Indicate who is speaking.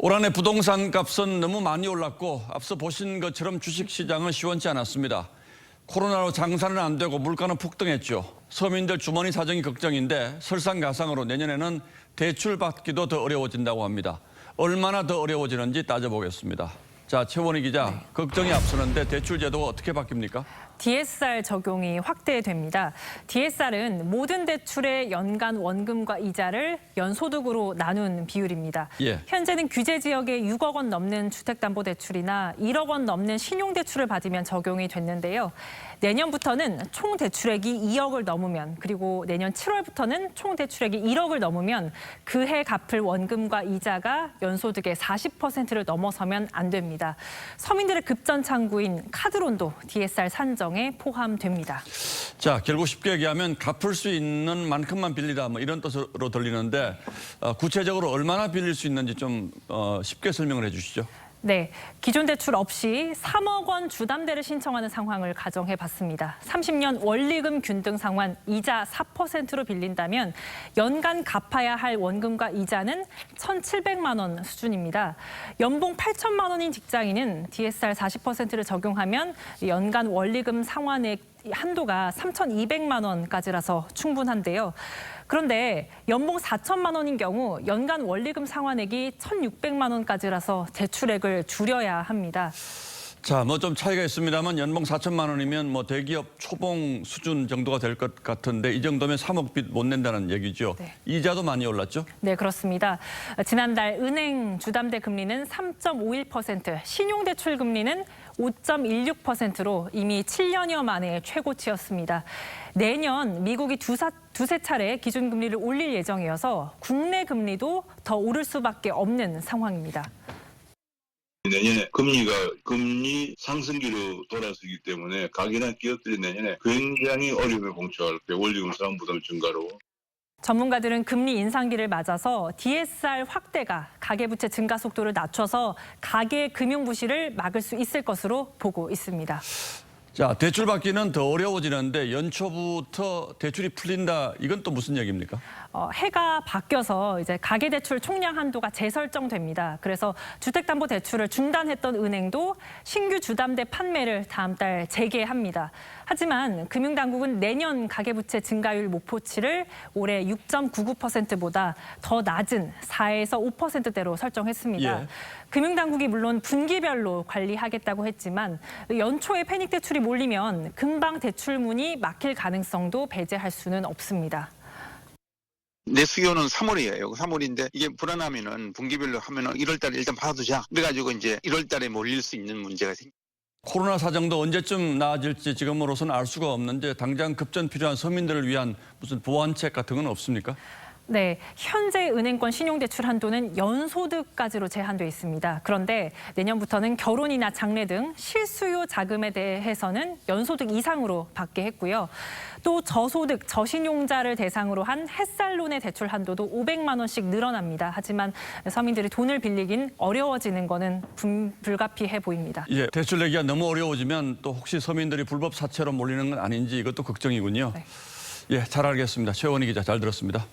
Speaker 1: 올 한해 부동산 값은 너무 많이 올랐고 앞서 보신 것처럼 주식시장은 시원치 않았습니다. 코로나로 장사는 안 되고 물가는 폭등했죠. 서민들 주머니 사정이 걱정인데 설상가상으로 내년에는 대출 받기도 더 어려워진다고 합니다. 얼마나 더 어려워지는지 따져보겠습니다. 자, 최원희 기자, 걱정이 앞서는데 대출 제도가 어떻게 바뀝니까?
Speaker 2: DSR 적용이 확대됩니다. DSR은 모든 대출의 연간 원금과 이자를 연소득으로 나눈 비율입니다. 현재는 규제 지역에 6억 원 넘는 주택담보대출이나 1억 원 넘는 신용대출을 받으면 적용이 됐는데요. 내년부터는 총 대출액이 2억을 넘으면, 그리고 내년 7월부터는 총 대출액이 1억을 넘으면 그해 갚을 원금과 이자가 연소득의 40%를 넘어서면 안 됩니다. 서민들의 급전창구인 카드론도 DSR 산정에 포함됩니다.
Speaker 1: 자, 결국 쉽게 얘기하면 갚을 수 있는 만큼만 빌리라 뭐 이런 뜻으로 들리는데 구체적으로 얼마나 빌릴 수 있는지 좀 쉽게 설명을 해 주시죠.
Speaker 2: 네, 기존 대출 없이 3억 원 주담대를 신청하는 상황을 가정해봤습니다. 30년 원리금 균등 상환, 이자 4%로 빌린다면 연간 갚아야 할 원금과 이자는 1,700만 원 수준입니다. 연봉 8천만 원인 직장인은 DSR 40%를 적용하면 연간 원리금 상환액 한도가 3,200만 원까지라서 충분한데요. 그런데 연봉 4천만 원인 경우 연간 원리금 상환액이 1,600만 원까지라서 대출액을 줄여야 합니다.
Speaker 1: 자, 뭐 좀 차이가 있습니다만 연봉 4천만 원이면 뭐 대기업 초봉 수준 정도가 될 것 같은데 이 정도면 3억 빚 못 낸다는 얘기죠.
Speaker 2: 네.
Speaker 1: 이자도 많이 올랐죠?
Speaker 2: 네, 그렇습니다. 지난달 은행 주담대 금리는 3.51%, 신용대출 금리는 5.16%로 이미 7년여 만에 최고치였습니다. 내년 미국이 두세 차례 기준금리를 올릴 예정이어서 국내 금리도 더 오를 수밖에 없는 상황입니다.
Speaker 3: 내년에 금리 상승기로 돌아서기 때문에 가게나 기업들이 내년에 굉장히 어려움에 봉착할 거예요. 원리금 상환 부담 증가로.
Speaker 2: 전문가들은 금리 인상기를 맞아서 DSR 확대가 가계부채 증가 속도를 낮춰서 가계 금융 부실을 막을 수 있을 것으로 보고 있습니다.
Speaker 1: 자, 대출 받기는 더 어려워지는데 연초부터 대출이 풀린다. 이건 또 무슨 얘기입니까?
Speaker 2: 해가 바뀌어서 이제 가계대출 총량 한도가 재설정됩니다. 그래서 주택담보대출을 중단했던 은행도 신규 주담대 판매를 다음 달 재개합니다. 하지만 금융당국은 내년 가계부채 증가율 목표치를 올해 6.99%보다 더 낮은 4에서 5%대로 설정했습니다. 금융당국이 물론 분기별로 관리하겠다고 했지만 연초에 패닉 대출이 몰리면 금방 대출문이 막힐 가능성도 배제할 수는 없습니다.
Speaker 4: 내 수요는 3월이에요. 3월인데 이게 불안하면은 분기별로 하면은 1월 달에 일단 받아두자. 그래가지고 이제 1월 달에 몰릴 수 있는 문제가 생깁니다.
Speaker 1: 코로나 사정도 언제쯤 나아질지 지금으로서는 알 수가 없는데 당장 급전 필요한 서민들을 위한 무슨 보완책 같은 건 없습니까?
Speaker 2: 네, 현재 은행권 신용대출 한도는 연소득까지로 제한돼 있습니다. 그런데 내년부터는 결혼이나 장래 등 실수요 자금에 대해서는 연소득 이상으로 받게 했고요. 또 저소득, 저신용자를 대상으로 한 햇살론의 대출 한도도 500만 원씩 늘어납니다. 하지만 서민들이 돈을 빌리긴 어려워지는 거는 불가피해 보입니다.
Speaker 1: 예, 대출 내기가 너무 어려워지면 또 혹시 서민들이 불법 사채로 몰리는 건 아닌지 이것도 걱정이군요.
Speaker 2: 네.
Speaker 1: 예, 잘 알겠습니다. 최원희 기자 잘 들었습니다.